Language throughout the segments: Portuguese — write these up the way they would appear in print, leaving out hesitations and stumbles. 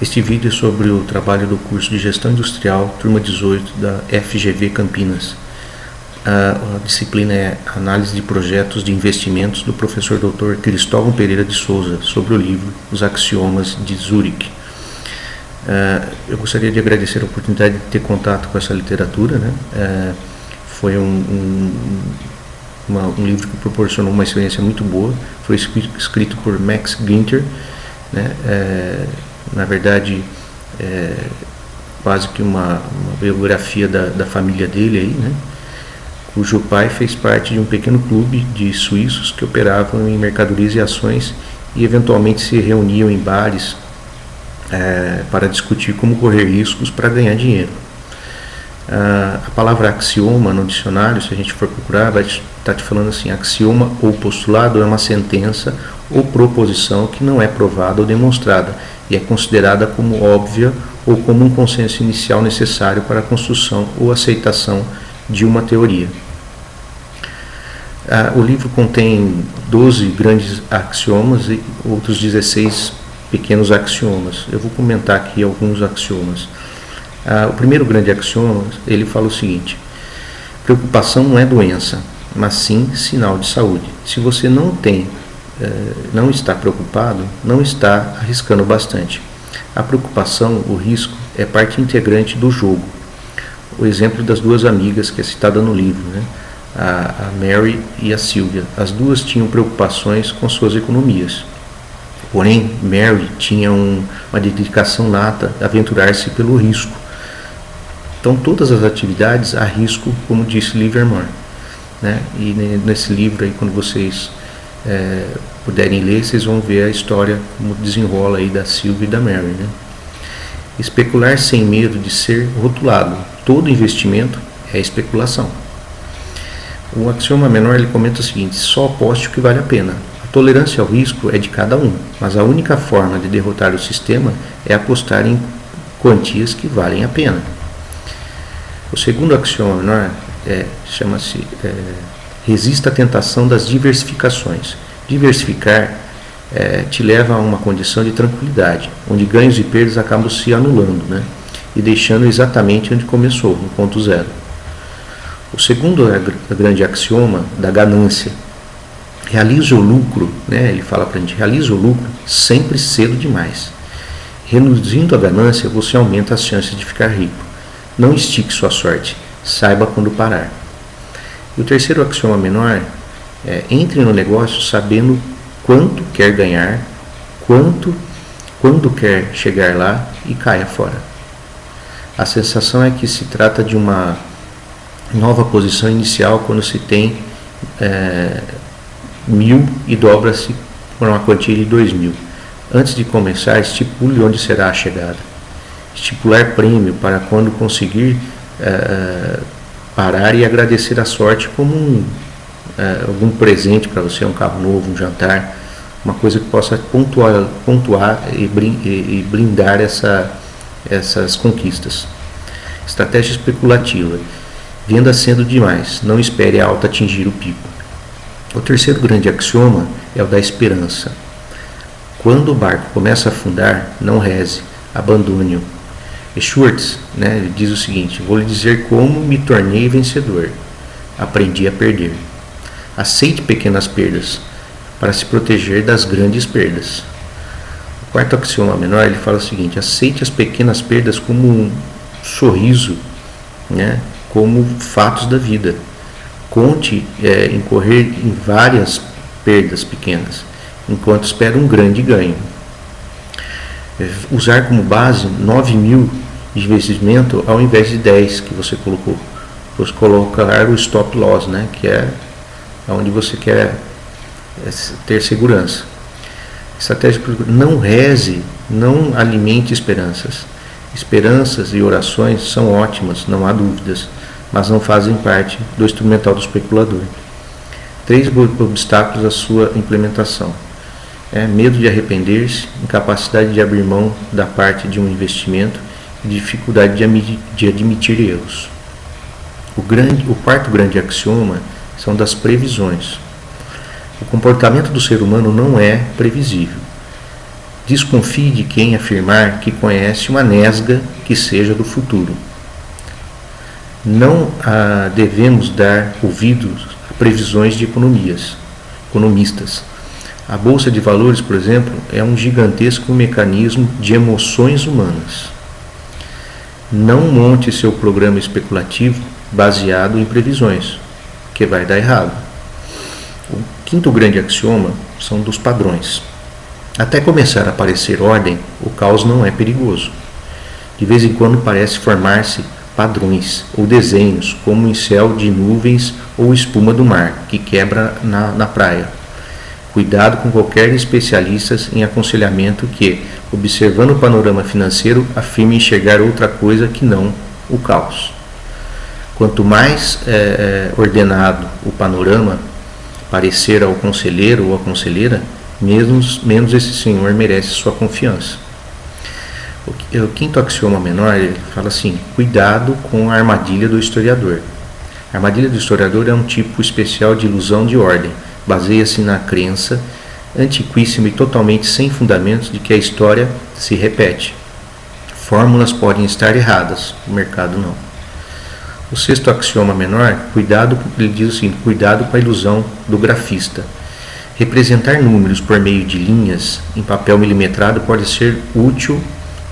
Este vídeo é sobre o trabalho do curso de Gestão Industrial, turma 18 da FGV Campinas. A disciplina é Análise de Projetos de Investimentos do professor Dr. Cristóvão Pereira de Souza, sobre o livro Os Axiomas de Zurich. Eu gostaria de agradecer a oportunidade de ter contato com essa literatura, né? Foi um livro que proporcionou uma experiência muito boa. Foi escrito por Max Ginter, né? Na verdade, quase que uma biografia da família dele aí, né? Cujo pai fez parte de um pequeno clube de suíços que operavam em mercadorias e ações e eventualmente se reuniam em bares para discutir como correr riscos para ganhar dinheiro. A palavra axioma no dicionário, se a gente for procurar, vai estar te falando assim: axioma ou postulado é uma sentença ou proposição que não é provada ou demonstrada e é considerada como óbvia ou como um consenso inicial necessário para a construção ou aceitação de uma teoria. O livro contém 12 grandes axiomas e outros 16 pequenos axiomas. Eu vou comentar aqui alguns axiomas. O primeiro grande axioma, ele fala o seguinte: preocupação não é doença, mas sim sinal de saúde. Se você não está preocupado, não está arriscando bastante. A preocupação, o risco, é parte integrante do jogo. O exemplo das duas amigas que é citada no livro, né? A Mary e a Sylvia. As duas tinham preocupações com suas economias. Porém, Mary tinha uma dedicação nata a aventurar-se pelo risco. Então, todas as atividades há risco, como disse Livermore, né? E nesse livro, aí, quando vocês puderem ler, vocês vão ver a história, como desenrola aí da Sylvia e da Mary, né? Especular sem medo de ser rotulado. Todo investimento é especulação. O axioma menor, ele comenta o seguinte: só aposte o que vale a pena. A tolerância ao risco é de cada um, mas a única forma de derrotar o sistema é apostar em quantias que valem a pena. O segundo axioma menor chama-se resista à tentação das diversificações. Diversificar te leva a uma condição de tranquilidade, onde ganhos e perdas acabam se anulando, né? E deixando exatamente onde começou, no ponto zero. O segundo grande axioma da ganância: realize o lucro, né? Ele fala para a gente: realize o lucro sempre cedo demais. Reduzindo a ganância, você aumenta as chances de ficar rico. Não estique sua sorte, saiba quando parar. E o terceiro axioma menor é: entre no negócio sabendo quanto quer ganhar, quando quer chegar lá e caia fora. A sensação é que se trata de uma nova posição inicial quando se tem 1.000 e dobra-se por uma quantia de 2.000. Antes de começar, estipule onde será a chegada. Estipular prêmio para quando conseguir parar e agradecer a sorte como algum presente para você, um carro novo, um jantar, uma coisa que possa pontuar e blindar essas conquistas. Estratégia especulativa: venda cedo demais, não espere a alta atingir o pico. O terceiro grande axioma é o da esperança. Quando o barco começa a afundar, não reze, abandone-o. Schwartz, né, ele diz o seguinte: vou lhe dizer como me tornei vencedor. Aprendi a perder. Aceite pequenas perdas para se proteger das grandes perdas. O quarto axioma menor, ele fala o seguinte: aceite as pequenas perdas como um sorriso, né, como fatos da vida. Conte incorrer em várias perdas pequenas, enquanto espera um grande ganho. Usar como base 9.000 de investimento ao invés de 10 que você colocou. Você colocar o stop loss, né, que é onde você quer ter segurança. Estratégia: não reze, não alimente esperanças. Esperanças e orações são ótimas, não há dúvidas, mas não fazem parte do instrumental do especulador. 3 obstáculos à sua implementação: medo de arrepender-se, incapacidade de abrir mão da parte de um investimento e dificuldade de admitir erros. O quarto grande axioma são das previsões. O comportamento do ser humano não é previsível. Desconfie de quem afirmar que conhece uma nesga que seja do futuro. Não devemos dar ouvidos a previsões de economistas. A Bolsa de Valores, por exemplo, é um gigantesco mecanismo de emoções humanas. Não monte seu programa especulativo baseado em previsões, que vai dar errado. O quinto grande axioma são dos padrões. Até começar a aparecer ordem, o caos não é perigoso. De vez em quando parece formar-se padrões ou desenhos, como em céu de nuvens ou espuma do mar, que quebra na praia. Cuidado com qualquer especialista em aconselhamento que, observando o panorama financeiro, afirme enxergar outra coisa que não o caos. Quanto mais ordenado o panorama parecer ao conselheiro ou à conselheira, menos esse senhor merece sua confiança. O quinto axioma menor, ele fala assim: cuidado com a armadilha do historiador. A armadilha do historiador é um tipo especial de ilusão de ordem. Baseia-se na crença antiquíssima e totalmente sem fundamentos de que a história se repete. Fórmulas podem estar erradas, o mercado não. O sexto axioma menor, ele diz assim: cuidado com a ilusão do grafista. Representar números por meio de linhas em papel milimetrado pode ser útil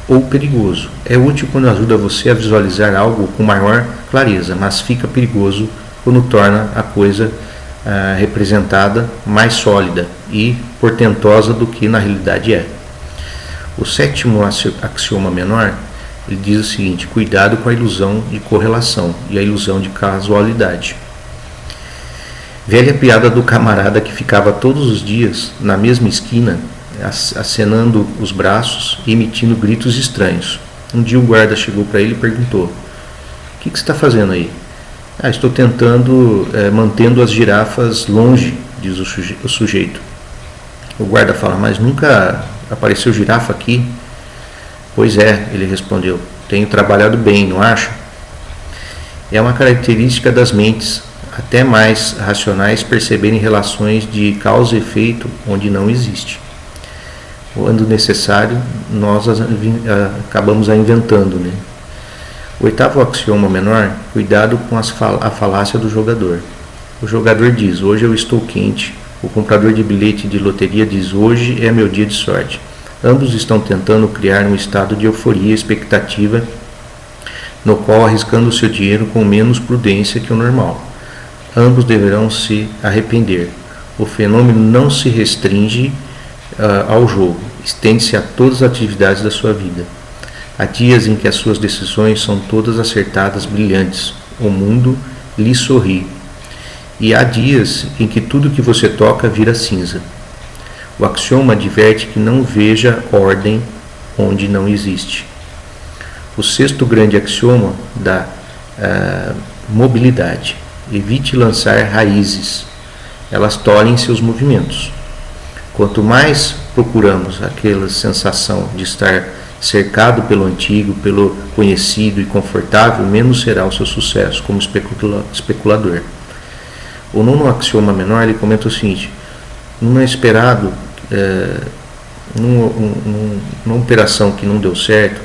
ou perigoso. É útil quando ajuda você a visualizar algo com maior clareza, mas fica perigoso quando torna a coisa representada mais sólida e portentosa do que na realidade é. O sétimo axioma menor, ele diz o seguinte: cuidado com a ilusão de correlação e a ilusão de casualidade. Velha piada do camarada que ficava todos os dias na mesma esquina, acenando os braços e emitindo gritos estranhos. Um dia o guarda chegou para ele e perguntou: o que você está fazendo aí? Estou tentando, mantendo as girafas longe, diz o sujeito. O guarda fala: mas nunca apareceu girafa aqui? Pois é, ele respondeu, tenho trabalhado bem, não acha? É uma característica das mentes, até mais racionais, perceberem relações de causa e efeito onde não existe. Quando necessário, nós acabamos a inventando, né? O oitavo axioma menor, cuidado com a falácia do jogador. O jogador diz: hoje eu estou quente. O comprador de bilhete de loteria diz: hoje é meu dia de sorte. Ambos estão tentando criar um estado de euforia e expectativa, no qual arriscando seu dinheiro com menos prudência que o normal. Ambos deverão se arrepender. O fenômeno não se restringe ao jogo, estende-se a todas as atividades da sua vida. Há dias em que as suas decisões são todas acertadas, brilhantes. O mundo lhe sorri. E há dias em que tudo que você toca vira cinza. O axioma adverte que não veja ordem onde não existe. O sexto grande axioma da mobilidade. Evite lançar raízes. Elas tolhem seus movimentos. Quanto mais procuramos aquela sensação de estar cercado pelo antigo, pelo conhecido e confortável, menos será o seu sucesso como especulador. O nono axioma menor, ele comenta o seguinte: numa operação que não deu certo,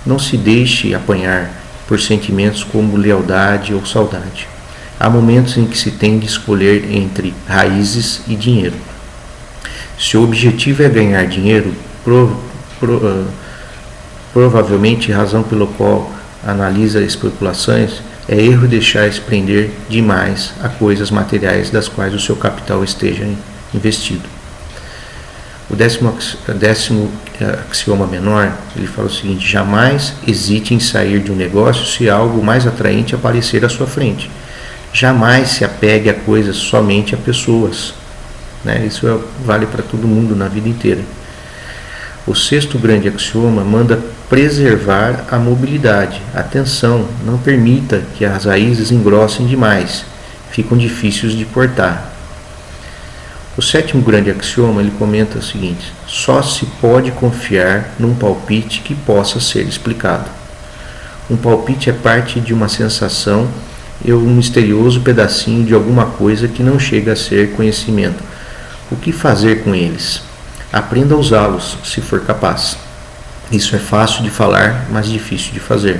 não se deixe apanhar por sentimentos como lealdade ou saudade. Há momentos em que se tem de escolher entre raízes e dinheiro. Se o objetivo é ganhar dinheiro, provavelmente a razão pela qual analisa especulações é erro deixar-se prender demais a coisas materiais das quais o seu capital esteja investido. O décimo axioma menor, ele fala o seguinte: jamais hesite em sair de um negócio se algo mais atraente aparecer à sua frente. Jamais se apegue a coisas, somente a pessoas. Isso vale para todo mundo na vida inteira. O sexto grande axioma manda preservar a mobilidade. Atenção, não permita que as raízes engrossem demais, ficam difíceis de cortar. O sétimo grande axioma, ele comenta o seguinte: só se pode confiar num palpite que possa ser explicado. Um palpite é parte de uma sensação e um misterioso pedacinho de alguma coisa que não chega a ser conhecimento. O que fazer com eles? Aprenda a usá-los, se for capaz. Isso é fácil de falar, mas difícil de fazer.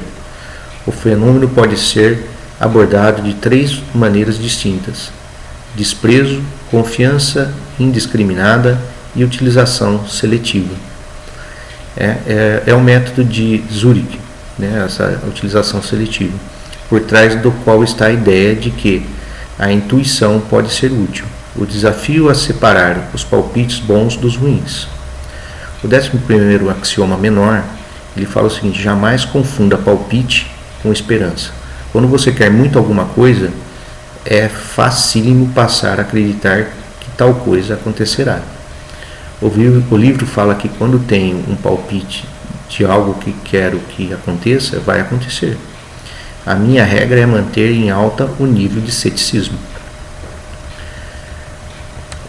O fenômeno pode ser abordado de 3 maneiras distintas: desprezo, confiança indiscriminada e utilização seletiva. É o método de Zurich, né, essa utilização seletiva, por trás do qual está a ideia de que a intuição pode ser útil. O desafio a separar os palpites bons dos ruins. O 11º axioma menor, ele fala o seguinte: jamais confunda palpite com esperança. Quando você quer muito alguma coisa, é facílimo passar a acreditar que tal coisa acontecerá. O livro fala que quando tenho um palpite de algo que quero que aconteça, vai acontecer. A minha regra é manter em alta o nível de ceticismo.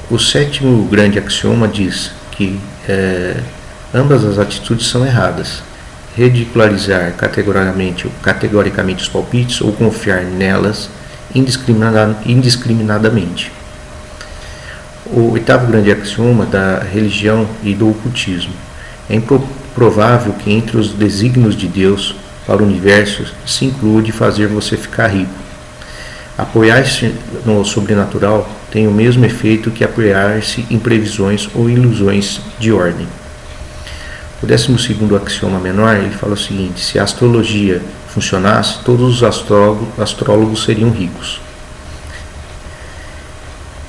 O 7º grande axioma diz que ambas as atitudes são erradas. Ridicularizar categoricamente os palpites ou confiar nelas indiscriminadamente. O 8º grande axioma da religião e do ocultismo. É improvável que entre os desígnios de Deus para o universo se inclua de fazer você ficar rico. Apoiar-se no sobrenatural tem o mesmo efeito que apoiar-se em previsões ou ilusões de ordem. O 12º axioma menor, ele fala o seguinte: se a astrologia funcionasse, todos os astrólogos seriam ricos.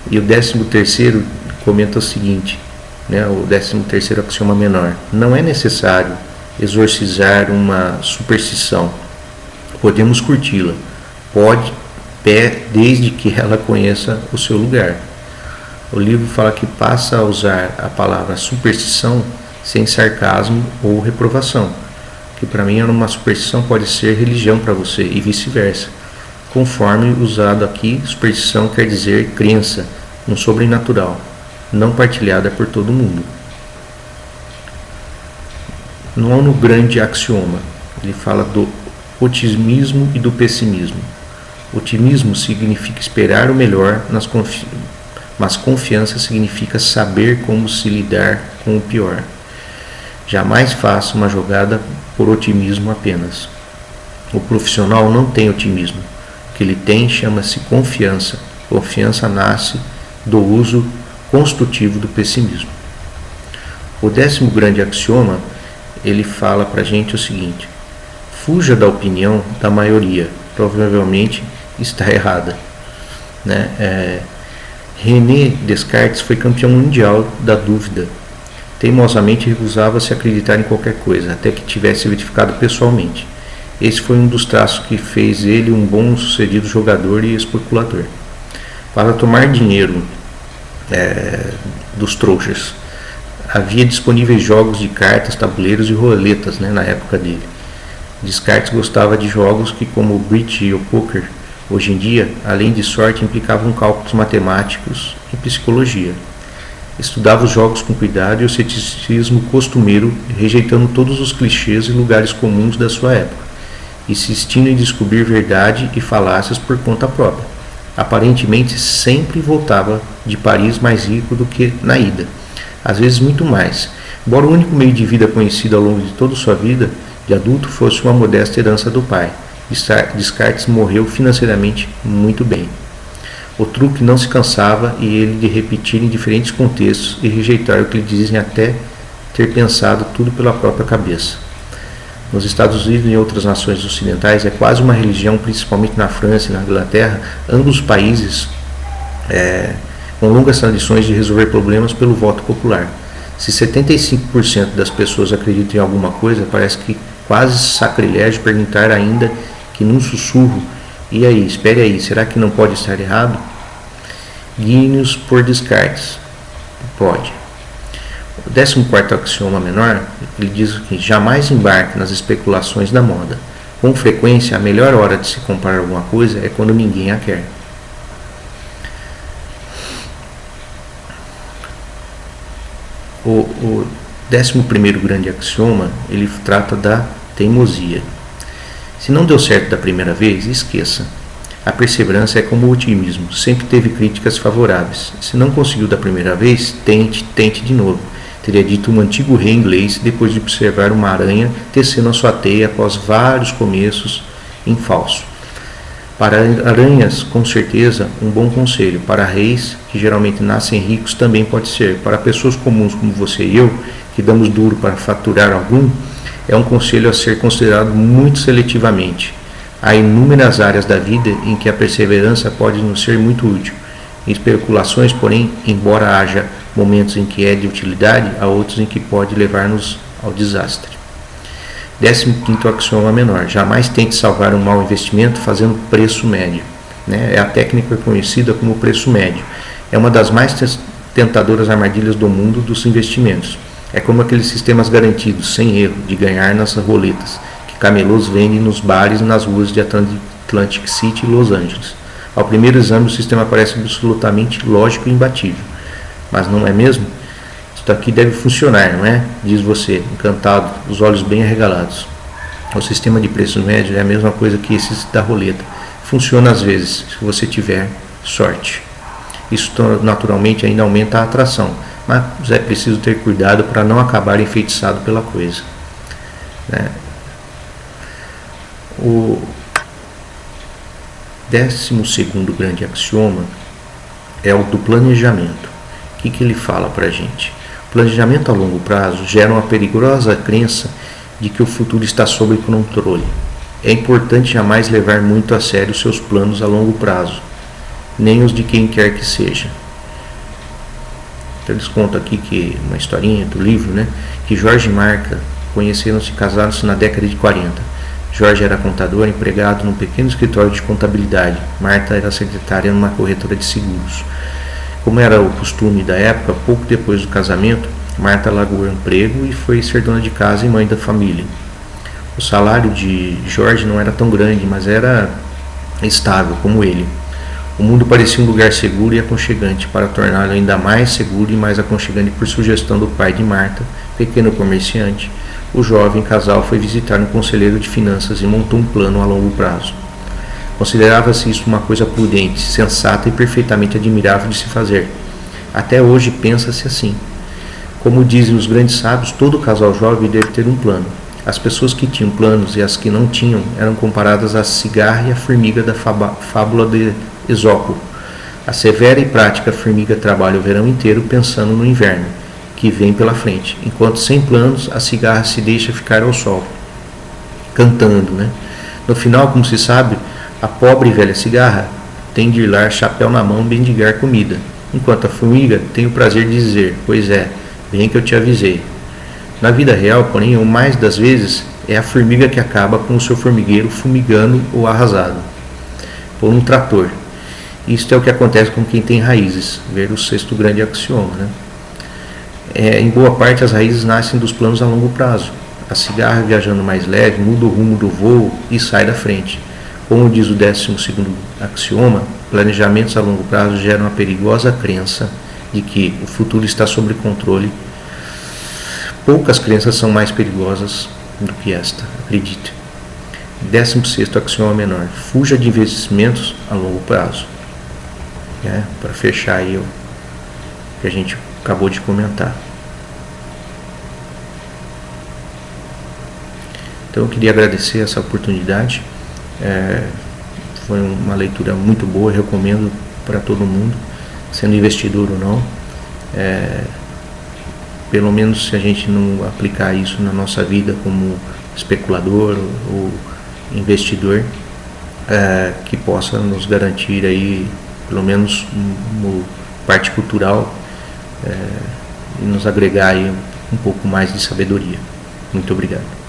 E o 13º comenta o seguinte, né, o 13º axioma menor: não é necessário exorcizar uma superstição, podemos curti-la, desde que ela conheça o seu lugar. O livro fala que passa a usar a palavra superstição sem sarcasmo ou reprovação, que para mim uma superstição pode ser religião para você e vice-versa. Conforme usado aqui, superstição quer dizer crença no sobrenatural, não partilhada por todo mundo. No 9º grande axioma, ele fala do otimismo e do pessimismo. Otimismo significa esperar o melhor, mas confiança significa saber como se lidar com o pior. Jamais faça uma jogada por otimismo apenas. O profissional não tem otimismo. O que ele tem chama-se confiança. Confiança nasce do uso construtivo do pessimismo. O 10º grande axioma, ele fala para a gente o seguinte: fuja da opinião da maioria, provavelmente está errada. René Descartes foi campeão mundial da dúvida. Teimosamente recusava-se a acreditar em qualquer coisa, até que tivesse verificado pessoalmente. Esse foi um dos traços que fez ele um bom-sucedido jogador e especulador. Para tomar dinheiro dos trouxas, havia disponíveis jogos de cartas, tabuleiros e roletas, na época dele. Descartes gostava de jogos que, como o bridge e o poker, hoje em dia, além de sorte, implicavam cálculos matemáticos e psicologia. Estudava os jogos com cuidado e o ceticismo costumeiro, rejeitando todos os clichês e lugares comuns da sua época, insistindo em descobrir verdade e falácias por conta própria. Aparentemente sempre voltava de Paris mais rico do que na ida, às vezes muito mais, embora o único meio de vida conhecido ao longo de toda sua vida de adulto fosse uma modesta herança do pai. Descartes morreu financeiramente muito bem. O truque não se cansava e ele de repetir em diferentes contextos e rejeitar o que lhe dizem até ter pensado tudo pela própria cabeça. Nos Estados Unidos e em outras nações ocidentais é quase uma religião, principalmente na França e na Inglaterra, ambos os países com longas tradições de resolver problemas pelo voto popular. Se 75% das pessoas acreditam em alguma coisa, parece que quase sacrilégio perguntar ainda que num sussurro: e aí, espere aí, será que não pode estar errado? Guie-nos por Descartes. Pode. O 14º axioma menor, ele diz que jamais embarque nas especulações da moda. Com frequência, a melhor hora de se comprar alguma coisa é quando ninguém a quer. O 11º grande axioma, ele trata da teimosia. Se não deu certo da primeira vez, esqueça. A perseverança é como o otimismo, sempre teve críticas favoráveis. Se não conseguiu da primeira vez, tente de novo. teria dito um antigo rei inglês depois de observar uma aranha tecendo a sua teia após vários começos em falso. Para aranhas, com certeza, um bom conselho. Para reis, que geralmente nascem ricos, também pode ser. Para pessoas comuns como você e eu, que damos duro para faturar algum, é um conselho a ser considerado muito seletivamente. Há inúmeras áreas da vida em que a perseverança pode nos ser muito útil. Em especulações, porém, embora haja momentos em que é de utilidade, há outros em que pode levar-nos ao desastre. 15º axioma menor. Jamais tente salvar um mau investimento fazendo preço médio. É a técnica conhecida como preço médio. É uma das mais tentadoras armadilhas do mundo dos investimentos. É como aqueles sistemas garantidos, sem erro, de ganhar nas roletas, que camelôs vendem nos bares e nas ruas de Atlantic City e Los Angeles. Ao primeiro exame, o sistema parece absolutamente lógico e imbatível. Mas não é mesmo? Isso aqui deve funcionar, não é? Diz você, encantado, os olhos bem arregalados. O sistema de preços médios é a mesma coisa que esse da roleta. Funciona às vezes, se você tiver sorte. Isso naturalmente ainda aumenta a atração, mas é preciso ter cuidado para não acabar enfeitiçado pela coisa. O 12º grande axioma é o do planejamento. O que ele fala para a gente? O planejamento a longo prazo gera uma perigosa crença de que o futuro está sob controle. É importante jamais levar muito a sério seus planos a longo prazo, nem os de quem quer que seja. Então eles contam aqui que uma historinha do livro, que Jorge e Marta conheceram-se e casaram-se na década de 40. Jorge era contador empregado num pequeno escritório de contabilidade. Marta era secretária numa corretora de seguros. Como era o costume da época, pouco depois do casamento, Marta largou o emprego e foi ser dona de casa e mãe da família. O salário de Jorge não era tão grande, mas era estável como ele. O mundo parecia um lugar seguro e aconchegante, para torná-lo ainda mais seguro e mais aconchegante por sugestão do pai de Marta, pequeno comerciante. O jovem casal foi visitar um conselheiro de finanças e montou um plano a longo prazo. Considerava-se isso uma coisa prudente, sensata e perfeitamente admirável de se fazer. Até hoje pensa-se assim. Como dizem os grandes sábios, todo casal jovem deve ter um plano. As pessoas que tinham planos e as que não tinham eram comparadas à cigarra e à formiga da fábula de Esopo. A severa e prática formiga trabalha o verão inteiro pensando no inverno, que vem pela frente, enquanto sem planos a cigarra se deixa ficar ao sol, cantando. No final, como se sabe, a pobre e velha cigarra tem de ir lá, chapéu na mão, bendigar comida, enquanto a formiga tem o prazer de dizer, pois é, bem que eu te avisei. Na vida real, porém, o mais das vezes é a formiga que acaba com o seu formigueiro fumigando ou arrasado por um trator. Isto é o que acontece com quem tem raízes, ver o 6º grande axioma. Em boa parte, as raízes nascem dos planos a longo prazo. A cigarra, viajando mais leve, muda o rumo do voo e sai da frente. Como diz o 12º axioma, planejamentos a longo prazo geram uma perigosa crença de que o futuro está sob controle. Poucas crenças são mais perigosas do que esta, acredite. 16º axioma menor, fuja de investimentos a longo prazo. Para fechar aí o que a gente acabou de comentar. Então eu queria agradecer essa oportunidade. Foi uma leitura muito boa, recomendo para todo mundo, sendo investidor ou não. Pelo menos se a gente não aplicar isso na nossa vida como especulador ou investidor, que possa nos garantir aí, pelo menos no parte cultural, e nos agregar aí um pouco mais de sabedoria. Muito obrigado.